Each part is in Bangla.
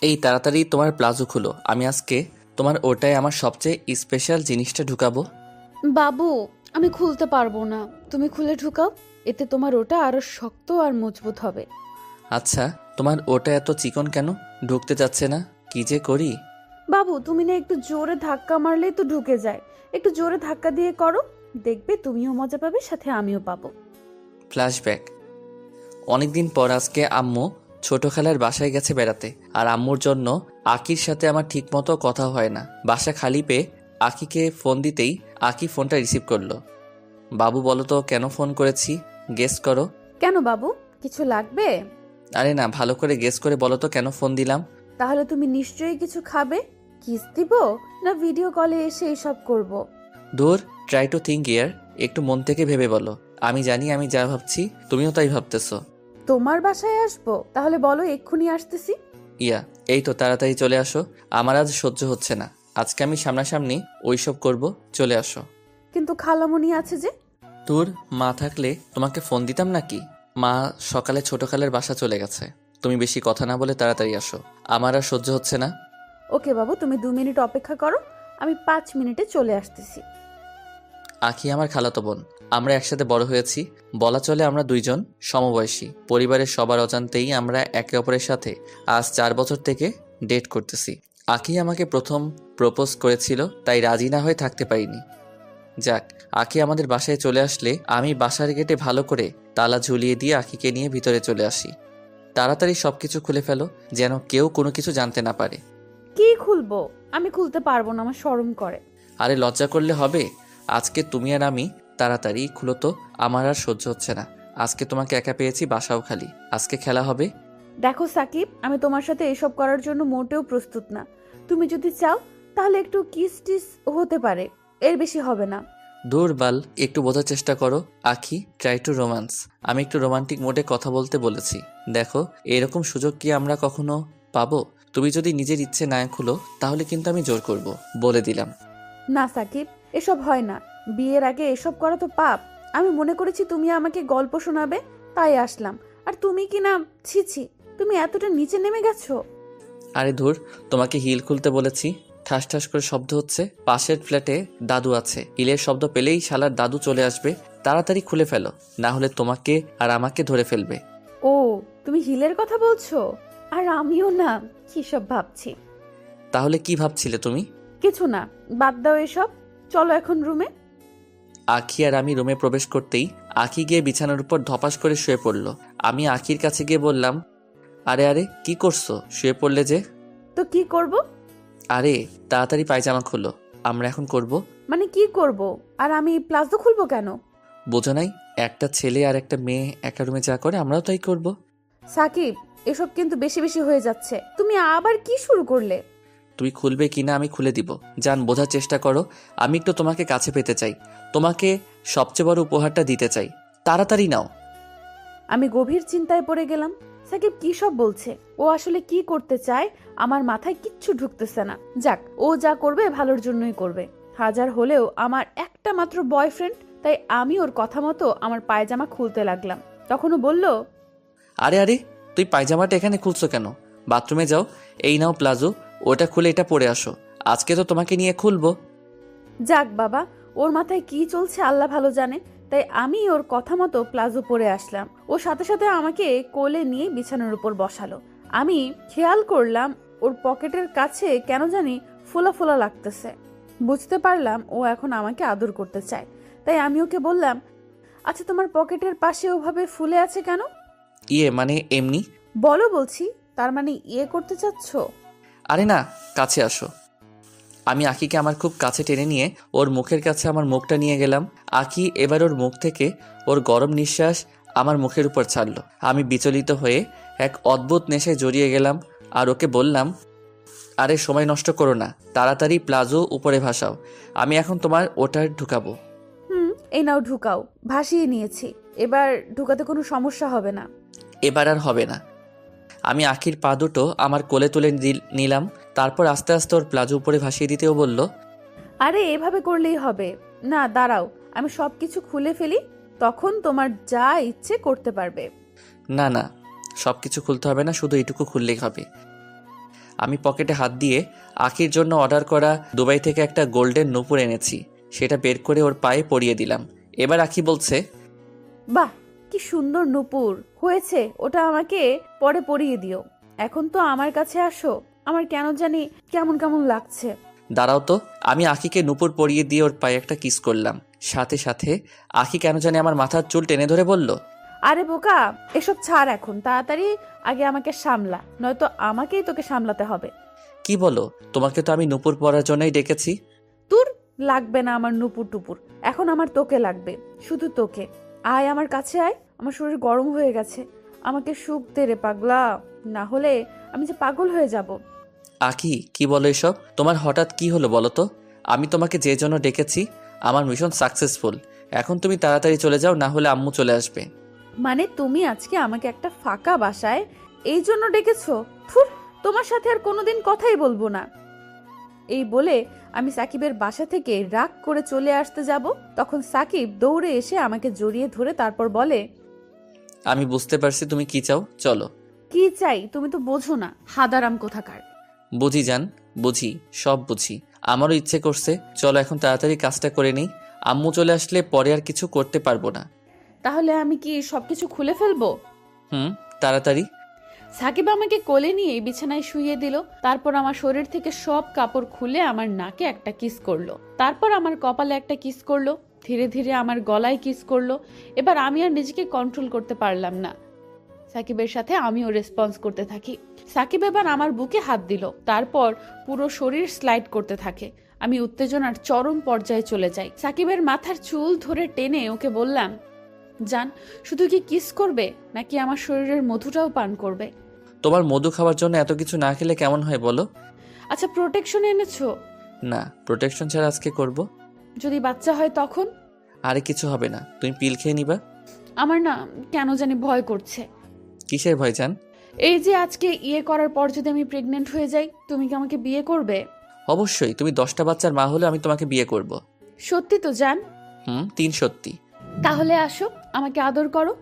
এই তাড়াতাড়ি তোমার প্লাজো খুলো, আমি আজকে তোমার ওটায় আমার সবচেয়ে স্পেশাল জিনিসটা ঢুকাবো। বাবু, আমি খুলতে পারবো না, তুমি খুলে ঢুকাও। এতে তোমার ওটা আরো শক্ত আর মজবুত হবে। আচ্ছা, তোমার ওটা এত চিকন কেন? ঢুকতে যাচ্ছে না, কি যে করি। বাবু, তুমি না একটু জোরে ধাক্কা মারলেই তো ঢুকে যায়। একটু জোরে ধাক্কা দিয়ে করো, দেখবে তুমিও মজা পাবে, সাথে আমিও পাবো। ফ্ল্যাশব্যাক। অনেকদিন পর আজকে আম্মু ছোট খালার বাসায় গেছে বেড়াতে, আর আম্মুর জন্য আকির সাথে আমার ঠিকমতো কথা হয় না। বাসা খালি পেয়ে আকিকে ফোন দিতেই আকি ফোনটা রিসিভ করলো। বাবু বলো তো কেন ফোন করেছি, গেস করো। কেন বাবু, কিছু লাগবে? আরে না, ভালো করে গেস করে বলো তো কেন ফোন দিলাম। তাহলে তুমি নিশ্চয়ই কিছু খাবে। কিস দিব, না ভিডিও কলে এসে এইসব করব? দূর, ট্রাই টু থিঙ্ক ইয়ার। একটু মন থেকে ভেবে বলো। আমি জানি আমি যা ভাবছি তুমিও তাই ভাবতেছো। তোমার বাসায় আসবো? তাহলে বলো, এক্ষুনি আসতেছি। ইয়া, এই তো তাড়াতাড়ি চলে আসো। আমার আজ সহ্য হচ্ছে না। আজকে আমি সামনাসামনি ওইসব করব, চলে আসো। কিন্তু খালামণি আছে যে। তোর মা থাকলে তোমাকে ফোন দিতাম নাকি? মা সকালে ছোট খালের বাসা চলে গেছে। তুমি বেশি কথা না বলে তাড়াতাড়ি আসো, আমার আর সহ্য হচ্ছে না। ওকে বাবু, তুমি 2 মিনিট অপেক্ষা করো, আমি 5 মিনিটে চলে আসতেছি। আখি আমার খালাতো বোন। আমরা একসাথে বড় হয়েছি, বলা চলে আমরা দুইজন সমবয়সী। পরিবারের সবার অজান্তেই আমরা একে অপরের সাথে আজ 4 বছর থেকে ডেট করতেছি। আখি আমাকে প্রথম প্রপোজ করেছিল, তাই রাজি না হয়ে থাকতে পারিনি। যাক, আখি আমাদের বাসায় চলে আসলে আমি বাসার গেটে ভালো করে তালা ঝুলিয়ে দিয়ে আখিকে নিয়ে ভিতরে চলে আসি। তাড়াতাড়ি সবকিছু খুলে ফেলো, যেন কেউ কোনো কিছু জানতে না পারে। কি খুলবো? আমি খুলতে পারবো না, আমার শরম করে। আরে লজ্জা করলে হবে? আজকে তুমি আর আমি, তাড়াতাড়ি খুলো তো, আমার আর সহ্য হচ্ছে না। আজকে তোমাকে একা পেয়েছি, বাসাও খালি। আজকে খেলা হবে। দেখো সাকিব, আমি তোমার সাথে এসব করার জন্য মোটেও প্রস্তুত না। তুমি যদি চাও তাহলে একটু কিস টিস হতে পারে, এর বেশি হবে না। দূর বাল, একটু বোঝার চেষ্টা করো। আখি, ট্রাই টু রোমান্স। আমি একটু রোমান্টিক মোডে কথা বলতে বলেছি। দেখো, এরকম সুযোগ কি আমরা কখনো পাবো? তুমি যদি নিজের ইচ্ছে না খুলো তাহলে কিন্তু আমি জোর করব, বলে দিলাম। না সাকিব, এসব হয় না। বিয়ের আগে এসব করা তো পাপ। আমি মনে করেছি তুমি আমাকে গল্প শোনাবে, তাই আসলাম। আর তুমি কি না, ছি ছি, তুমি এতটা নিচে নেমে গেছো। আরে ধুর, তোমাকে হিল খুলতে বলেছি। ঠাস ঠাস করে শব্দ হচ্ছে। পাশের ফ্ল্যাটে দাদু আছে, হিলের শব্দ পেলেই শালার দাদু চলে আসবে। তাড়াতাড়ি খুলে ফেলো, না হলে তোমাকে আর আমাকে ধরে ফেলবে। ও, তুমি হিলের কথা বলছো? আর আমিও না, কি সব ভাবছি। তাহলে কি ভাবছিলে তুমি? কিছু না, বাদ দাও এসব। চলো এখন রুমে। আখি আর আমি রুমে প্রবেশ করতেই আখি গিয়ে বিছানার উপর ধপাস করে শুয়ে পড়ল। আমি আখির কাছে গিয়ে বললাম, আরে আরে কি করছো, শুয়ে পড়লে যে? তো কি করব? আরে তাড়াতাড়ি পায়জামা খোলো, আমরা এখন করব। মানে কি করব? আর আমি প্লাজো খুলবো কেন? বোঝো নাই, একটা ছেলে আর একটা মেয়ে একা রুমে যা করে আমরাও তাই করব। সাকিব, এসব কিন্তু বেশি বেশি হয়ে যাচ্ছে। তুমি আবার কি শুরু করলে? তুমি খুলবে কিনা আমি খুলে দিব। জান, বোঝার চেষ্টা করো। আমি একটু তোমাকে কাছে পেতে চাই, তোমাকে সবচেয়ে বড় উপহারটা দিতে চাই। তাড়াতাড়ি নাও। আমি গভীর চিন্তায় পড়ে গেলাম। সাকিব কি সব বলছে? ও আসলে কি করতে চায়? আমার মাথায় কিচ্ছু ঢুকতেছে না। যাক, ও যা করবে ভালোর জন্যই করবে। হাজার হলেও আমার একটা মাত্র বয়ফ্রেন্ড, তাই আমি ওর কথা মতো আমার পায়জামা খুলতে লাগলাম। তখনও বলল, আরে আরে, তুই পায়জামাটা এখানে খুলছো কেন? বাথরুমে যাও, এই নাও প্লাজো, ওটা খুলে এটা পরে আসো। আজকে তো তোমাকে নিয়ে খুলবো। যাক বাবা, ওর মাথায় কি চলছে আল্লাহ ভালো জানে। তাই আমি ওর কথা মতো প্লাজো পরে আসলাম। ও সাথে সাথে আমাকে কোলে নিয়ে বিছানার উপর বসালো। আমি খেয়াল করলাম ওর পকেটের কাছে কেন জানি ফোলা ফোলা লাগতেছে। বুঝতে পারলাম ও এখন আমাকে আদর করতে চায়। তাই আমি ওকে বললাম, আচ্ছা তোমার পকেটের পাশে ওভাবে ফুলে আছে কেন? ইয়ে মানে এমনি। বলো বলছি, তার মানে ইয়ে করতে চাচ্ছ? আরে না, কাছে আসো। আমি আখিকে আমার খুব কাছে টেনে নিয়ে ওর মুখের কাছে আমার মুখটা নিয়ে গেলাম। আখি এবার ওর মুখ থেকে ওর গরম নিঃশ্বাস আমার মুখের উপর ছাড়লো। আমি বিচলিত হয়ে এক অদ্ভুত নেশায় জড়িয়ে গেলাম আর ওকে বললাম, আরে সময় নষ্ট করো না, তাড়াতাড়ি প্লাজো উপরে ভাসাও। আমি এখন তোমার ওটার ঢুকাবো। হুম, এই নাও ঢুকাও। ভাসিয়ে নিয়েছি, এবার ঢুকাতে কোনো সমস্যা হবে না। এবার আর হবে না। আমি আখির পা দুটো আমার কোলে তুলে নিলাম। তারপর আস্তে আস্তে ওর প্লাজো উপরে ভাসিয়ে দিতেও বলল, আরে এভাবে করলেই হবে না, দাঁড়াও, আমি সবকিছু খুলে ফেলি, তখন তোমার যা ইচ্ছে করতে পারবে। না না, সব কিছু খুলতে হবে না, শুধু এইটুকু খুললেই হবে। আমি পকেটে হাত দিয়ে আখির জন্য অর্ডার করা দুবাই থেকে একটা গোল্ডেন নূপুর এনেছি, সেটা বের করে ওর পায়ে পরিয়ে দিলাম। এবার আখি বলছে, বাহ, কি সুন্দর নূপুর হয়েছে, ওটা আমাকে পরে পরিয়ে দিও। এখন তো আমার কাছে আসো, আমার কেন জানি কেমন কেমন লাগছে। দাঁড়াও তো। আমি আখিকে নূপুর পরিয়ে দিয়ে ওর পায়ে একটা কিস করলাম। সাথে সাথে আখি কেন জানি আমার মাথার চুল টেনে ধরে বলল, আরে বোকা, এসব ছাড় এখন, তাড়াতাড়ি আগে আমাকে সামলা, নয়তো আমাকেই তোকে সামলাতে হবে। কি বলো? তোমাকে তো আমি নূপুর পরার জন্যই ডেকেছি। তোর লাগবে না আমার নুপুর টুপুর, এখন আমার তোকে লাগবে, শুধু তোকে। আয় আমার কাছে আয়, আমার শরীর গরম হয়ে গেছে, আমাকে সুখ দে রে পাগলা, না হলে আমি যে পাগল হয়ে যাব। আখি, কি বলো এসব? তোমার হঠাৎ কি হলো বলো তো? আমি তোমাকে যে জন্য ডেকেছি আমার মিশন সাকসেসফুল। এখন তুমি তাড়াতাড়ি চলে যাও, না হলে আম্মু চলে আসবে। মানে তুমি আজকে আমাকে একটা ফাঁকা বাসায় এই জন্য ডেকেছো? থুর, তোমার সাথে আর কোনোদিন কথাই বলবো না। এই বলে আমি সাকিবের বাসা থেকে রাগ করে চলে আসতে যাব, তখন সাকিব দৌড়ে এসে আমাকে জড়িয়ে ধরে তারপর বলে, আমি বুঝতে পারছি তুমি কি চাও, চলো। কি চাই তুমি তো বোঝো না, হাদারাম কোথাকার। বুঝি জান, বুঝি, সব বুঝি। আমারও ইচ্ছে করছে, চলো এখন তাড়াতাড়ি কাজটা করে নিই। আম্মু চলে আসলে পরে আর কিছু করতে পারবো না। তাহলে আমি কি সবকিছু খুলে ফেলবো? তাড়াতাড়ি। সাকিব আমাকে কোলে নিয়ে বিছানায় শুইয়ে দিল, তারপর আমার শরীর থেকে সব কাপড় খুলে আমার নাকে একটা কিস করলো, তারপর আমার কপালে একটা কিস করলো, ধীরে ধীরে আমার গলায় কিস করলো। এবার আমি আর নিজেকে কন্ট্রোল করতে পারলাম না, সাকিবের সাথে আমিও রেসপন্স করতে থাকি। সাকিব এবার আমার বুকে হাত দিল, তারপর পুরো শরীর স্লাইড করতে থাকে। আমি উত্তেজনার চরম পর্যায়ে চলে যাই। সাকিবের মাথার চুল ধরে টেনে ওকে বললাম, জান, শুধু কি কিস করবে নাকি আমার শরীরের মধুটাও পান করবে? তোমার মধু খাওয়ার জন্য এত কিছু না খেলে কেমন হয় বলো? আচ্ছা, প্রোটেকশন এনেছো? না, প্রোটেকশন ছাড়া আজকে করব। যদি বাচ্চা হয় তখন? আরে কিছু হবে না, তুমি পিল খেয়ে নিবা। আমার না কেন জানি ভয় করছে। কিসের ভয় জান? এই যে আজকে ইয়ে করার পর যদি আমি প্রেগনেন্ট হয়ে যাই, তুমি কি আমাকে বিয়ে করবে? অবশ্যই, তুমি 10টা বাচ্চার মা হলে আমি তোমাকে বিয়ে করব। সত্যি তো জান? 3 সত্যি। তাহলে আসো, আমাকে আদর করো।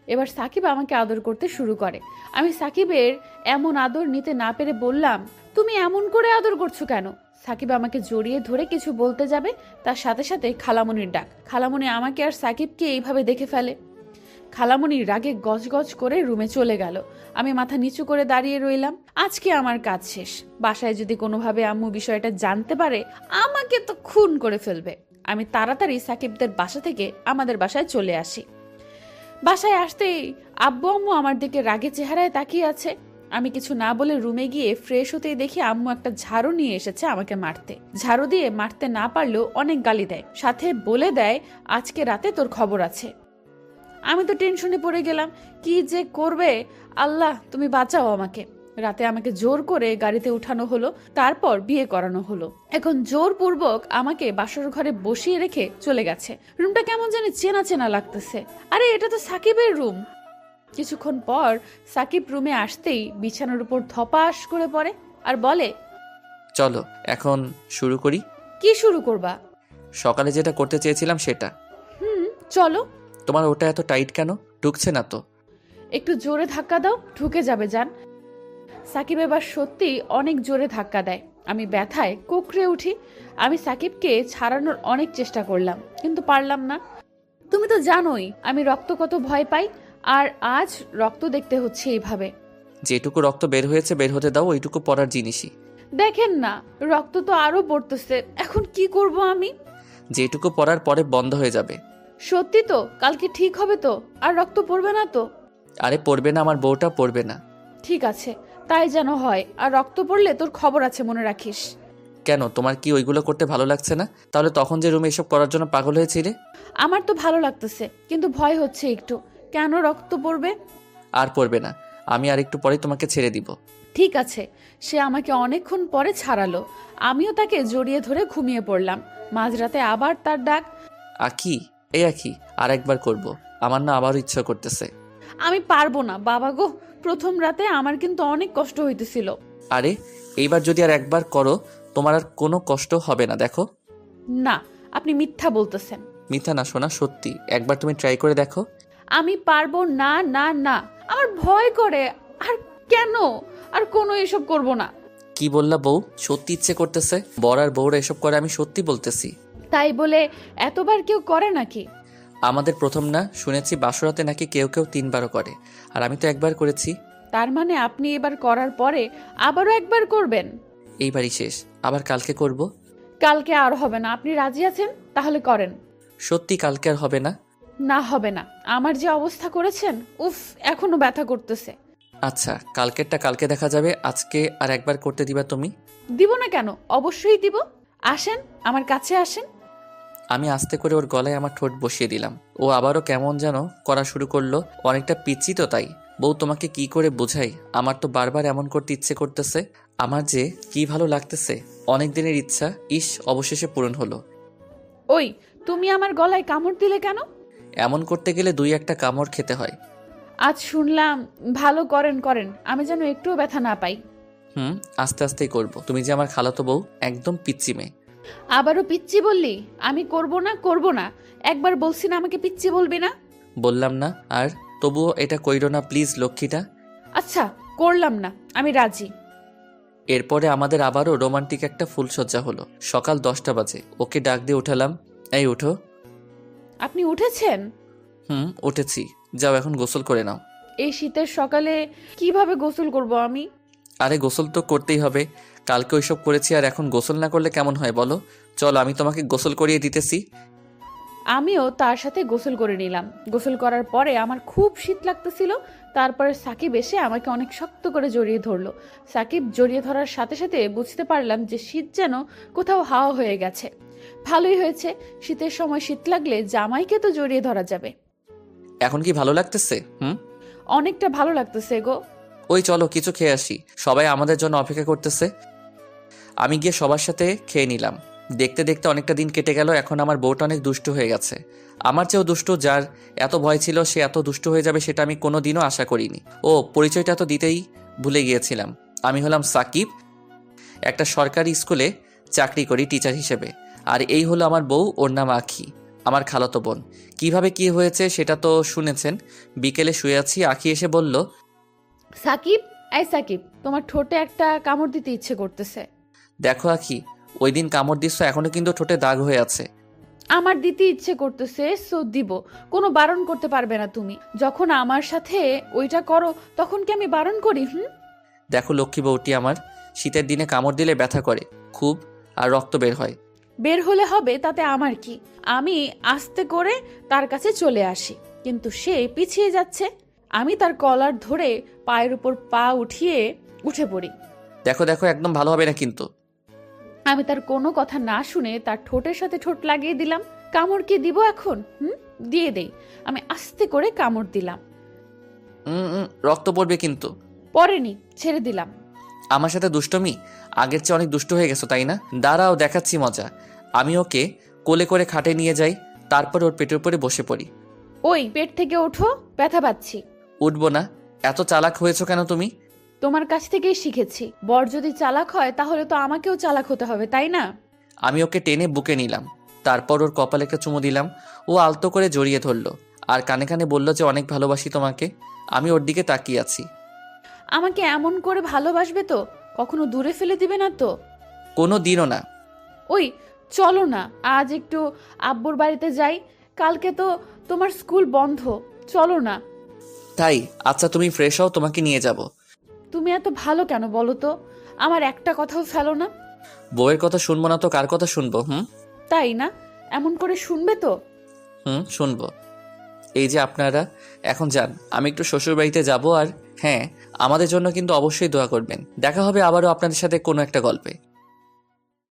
এবার সাকিব আমাকে আদর করতে শুরু করে। আমি সাকিবের এমন আদর নিতে না পেরে বললাম, তুমি এমন করে আদর করছো কেন? সাকিব আমাকে জড়িয়ে ধরে কিছু বলতে যাবে, তার সাথে সাথে খালামণির ডাক। খালামণি আমাকে আর সাকিবকে এইভাবে দেখে ফেলে। খালামণি রাগে গজগজ করে রুমে চলে গেল। আমি মাথা নিচু করে দাঁড়িয়ে রইলাম। আজকে আমার কাজ শেষ। বাসায় যদি কোনোভাবে আম্মু বিষয়টা জানতে পারে, আমাকে তো খুন করে ফেলবে। আমি তাড়াতাড়ি সাকিবদের বাসা থেকে আমাদের বাসায় চলে আসি। বাসায় আসতেই আব্বু আম্মু আমার দিকে রাগে চেহারায় তাকিয়ে আছে। আমি কিছু না বলে রুমে গিয়ে ফ্রেশ হতেই দেখি আম্মু একটা ঝাড়ু নিয়ে এসেছে আমাকে মারতে। ঝাড়ু দিয়ে মারতে না পারলেও অনেক গালি দেয়, সাথে বলে দেয় আজকে রাতে তোর খবর আছে। আমি তো টেনশনে পড়ে গেলাম, কি যে করবে। আল্লাহ তুমি বাঁচাও আমাকে। রাতে আমাকে জোর করে গাড়িতে উঠানো হলো, তারপর বিয়ে করানো হলো। এখন জোরপূর্বক আমাকে বাসর ঘরে বসিয়ে রেখে চলে গেছে। রুমটা কেমন জানি চেনা চেনা লাগতেছে। আরে এটা তো সাকিবের রুম। কিছুক্ষণ পর সাকিব রুমে আসতেই বিছানার উপর ধপাস করে পড়ে আর বলে, চলো এখন শুরু করি। কি শুরু করবা? সকালে যেটা করতে চেয়েছিলাম সেটা। চলো। তোমার ওটা এত টাইট কেন? ঢুকছে না তো? একটু জোরে ধাক্কা দাও, ঢুকে যাবে জান। সাকিব এবার সত্যি অনেক জোরে ধাক্কা দেয়। আমি ব্যথায় কুকড়ে উঠি। আমি সাকিবকে ছাড়ানোর অনেক চেষ্টা করলাম, কিন্তু পারলাম না। তুমি তো জানোই আমি রক্ত কত ভয় পাই, আর আজ রক্ত দেখতে হচ্ছে এইভাবে। যেটুকু রক্ত বের হয়েছে বের হতে দাও, ওইটুকু পড়ার জিনিসই। দেখেন না, রক্ত তো আরো পড়তেছে। এখন কি করব আমি? যেটুকু পড়ার পরে বন্ধ হয়ে যাবে। সত্যি তো? কালকে ঠিক হবে তো? আর রক্ত পড়বে না তো? আরে পড়বে না, আমার বউটা পড়বে না। ঠিক আছে, তাই যেন হয়। আর রক্ত পড়লে তোর খবর আছে, মনে রাখিস। কেন, তোমার কি ওইগুলো করতে ভালো লাগছে না? তাহলে তখন যে রুমে এসব করার জন্য পাগল হয়েছিলে। আমার তো ভালো লাগতেছে, কিন্তু ভয় হচ্ছে একটু। কেন রক্ত পড়বে? আর পড়বে না, আমি আর একটু পরে তোমাকে ছেড়ে দিব। ঠিক আছে। সে আমাকে অনেকক্ষণ পরে ছাড়ালো। আমিও তাকে জড়িয়ে ধরে ঘুমিয়ে পড়লাম। মাঝরাতে আবার তার ডাক। আখি, এই আখি, আর একবার করব। আমার না আবারও ইচ্ছা করতেছে। আমি পারবো না বাবা গো, প্রথম রাতে আমার কিন্তু অনেক কষ্ট হইতেছিল। আরে এইবার যদি আর একবার করো তোমার আর কোনো কষ্ট হবে না, দেখো। না, আপনি মিথ্যা বলতেছেন। মিথ্যা না শোনা, সত্যি। একবার তুমি ট্রাই করে দেখো। আমি পারবো না, না না, আমার ভয় করে। আর কেন? আর কোনো এসব করব না। কি বললা বউ? সত্যি ইচ্ছে করতেছে? বর আর বউরা এসব করে, আমি সত্যি বলতেছি। তাই বলে এতবার কেউ করে নাকি? আমাদের প্রথম না, শুনেছি বাসরাতে নাকি কেউ কেউ 3বারও করে, আর আমি তো একবার করেছি। তার মানে আপনি এবার করার পরে আবারও একবার করবেন? এইবারই শেষ, আবার কালকে করব। কালকে আর হবে না। আপনি রাজি আছেন? তাহলে করেন। সত্যি কালকে আর হবে না? না, হবে না। আমার যে অবস্থা করেছেন, উফ, এখনো ব্যথা করতেছে। আচ্ছা, কালকেরটা কালকে দেখা যাবে, আজকে আর একবার করতে দিবা তুমি? দিব না কেন? অবশ্যই দিব। আসেন, আমার কাছে আসেন। আমি আস্তে করে ওর গলায় আমার ঠোঁট বসিয়ে দিলাম। ও আবারও কেমন যেন করা শুরু করলো। অনেকটা পিচ্ছি তো, তাই। বউ, তোমাকে কি করে বোঝাই, আমার তো বারবার এমন করতে ইচ্ছে করতেছে। আমার যে কি ভালো লাগতেছে। অনেক দিনের ইচ্ছা অবশেষে পূরণ হলো। ওই, তুমি আমার গলায় কামড় দিলে কেন? এমন করতে গেলে 2-1টা কামড় খেতে হয়। আজ শুনলাম ভালো করেন করেন, আমি যেন একটুও ব্যথা না পাই। আস্তে আস্তেই করব। তুমি যে আমার খালাতো বউ, একদম পিচ্চি মেয়ে। আবারও পিচ্চি বললি? আমি করব না, করব না। একবার বলছি না আমাকে পিচ্চি বলবি না? বললাম না? আর তবুও এটা কইরো না প্লিজ, লক্ষ্মীটা। আচ্ছা, করলাম না, আমি রাজি। এরপরে আমাদের আবারও রোমান্টিক একটা ফুলসজ্জা হলো। সকাল 10টা বাজে, ওকে ডাক দিয়ে উঠালাম। এই উঠো। আপনি উঠেছেন? উঠেছি। যাও এখন গোসল করে নাও। এই শীতের সকালে কিভাবে গোসল করব আমি? আরে গোসল তো করতেই হবে, কালকে ওইসব করেছি, আর এখন গোসল না করলে কেমন হয় বলো? চলো আমি তোমাকে গোসল করিয়ে দিতেছি। আমিও তার সাথে গোসল করে নিলাম। গোসল করার পরে আমার খুব শীত লাগতেছিল। তারপরে সাকিব এসে আমাকে অনেক শক্ত করে জড়িয়ে ধরলো। সাকিব জড়িয়ে ধরার সাথে সাথে বুঝতে পারলাম যে শীত যেন কোথাও হাওয়া হয়ে গেছে। ভালোই হয়েছে, শীতের সময় শীত লাগলে জামাইকে তো জড়িয়ে ধরা যাবে। এখন কি ভালো লাগতেছে? অনেকটা ভালো লাগতেছে গো। ওই চলো কিছু খেয়ে আসি, সবাই আমাদের জন্য অপেক্ষা করতেছে। আমি গিয়ে সবার সাথে খেয়ে নিলাম। দেখতে দেখতে অনেকটা দিন কেটে গেল। এখন আমার বউটা অনেক দুষ্টু হয়ে গেছে। আমার চেয়েও দুষ্টু। যার এত ভয় ছিল সে এত দুষ্টু হয়ে যাবে সেটা আমি কোনো দিনও আশা করিনি। ও পরিচয়টা তো দিতেই ভুলে গিয়েছিলাম। আমি হলাম সাকিব, একটা সরকারি স্কুলে চাকরি করি টিচার হিসেবে। আর এই হলো আমার বউ, ওর নাম আখি, আমার খালাতো বোন। কিভাবে কি হয়েছে সেটা তো শুনেছেন। বিকেলে শুয়ে আছি, আখি এসে বলল, সাকিব, এই সাকিব, তোমার ঠোঁটে একটা কামড় দিতে ইচ্ছে করতেছে। দেখো আখি, ওই দিন কামড় দিচ্ছ, এখনো কিন্তু ঠোঁটে দাগ হয়ে আছে। আমার দিতে ইচ্ছে করতেছে, সো দিব। কোনো বারণ করতে পারবে না তুমি। যখন আমার সাথে ওইটা করো তখন কি আমি বারণ করি? দেখো লক্ষ্মী বউটি আমার, শীতের দিনে কামড় দিলে ব্যথা করে খুব, আর রক্ত বের হয়। বের হলে হবে, তাতে আমার কি? আমি আস্তে করে তার কাছে চলে আসি, কিন্তু সে পিছিয়ে যাচ্ছে। আমি তার কলার ধরে পায়ের উপর পা উঠিয়ে উঠে পড়ি। দেখো দেখো, একদম ভালো হবে না কিন্তু। আমি তার কোনো কথা না শুনে তার ঠোঁটের সাথে ঠোঁট লাগিয়ে দিলাম। কামড় কি দিব এখন? দিয়ে দেই। আমি আস্তে করে কামড় দিলাম। রক্ত পড়বে কিন্তু। পরেনি, ছেড়ে দিলাম। আমার সাথে দুষ্টমি? আগের চেয়ে অনেক দুষ্ট হয়ে গেছো তাই না? দাঁড়াও দেখাচ্ছি মজা। আমি ওকে কোলে করে খাটে নিয়ে যাই, তারপর ওর পেটের উপরে বসে পড়ি। ওই, পেট থেকে ওঠো, ব্যথা পাচ্ছি। উঠবো না। এত চালাক হয়েছো কেন তুমি? তোমার কাছ থেকেই শিখেছি। বর যদি চালাক হয় তাহলে তো আমাকেও চালাক হতে হবে, তাই না? আমি ওকে টেনে বুকে নিলাম, তারপর ওর কপালে একটা চুমু দিলাম। ও আলতো করে জড়িয়ে ধরলো, আর কানে কানে বলল যে অনেক ভালোবাসি তোমাকে। আমি ওর দিকে তাকিয়ে আছি। আমাকে এমন করে ভালোবাসবে তো? কখনো দূরে ফেলে দিবে না তো? কোনো দিনও না। ওই, চলো না, আজ একটু আব্বুর বাড়িতে যাই। কালকে তো তোমার স্কুল বন্ধ। চলো না। তাই? আচ্ছা তুমি ফ্রেশ হও, তোমাকে নিয়ে যাব। তুমি এত ভালো কেন বলো তো? আমার একটা কথাও ফেলো না। বউয়ের কথা শুনবো না তো কার কথা শুনবো? তাই না? এমন করে শুনবে তো? শুনবো। এই যে আপনারা এখন যান, আমি একটু শ্বশুর বাড়িতে যাবো। আর হ্যাঁ, আমাদের জন্য কিন্তু অবশ্যই দোয়া করবেন। দেখা হবে আবারও আপনাদের সাথে কোনো একটা গল্পে।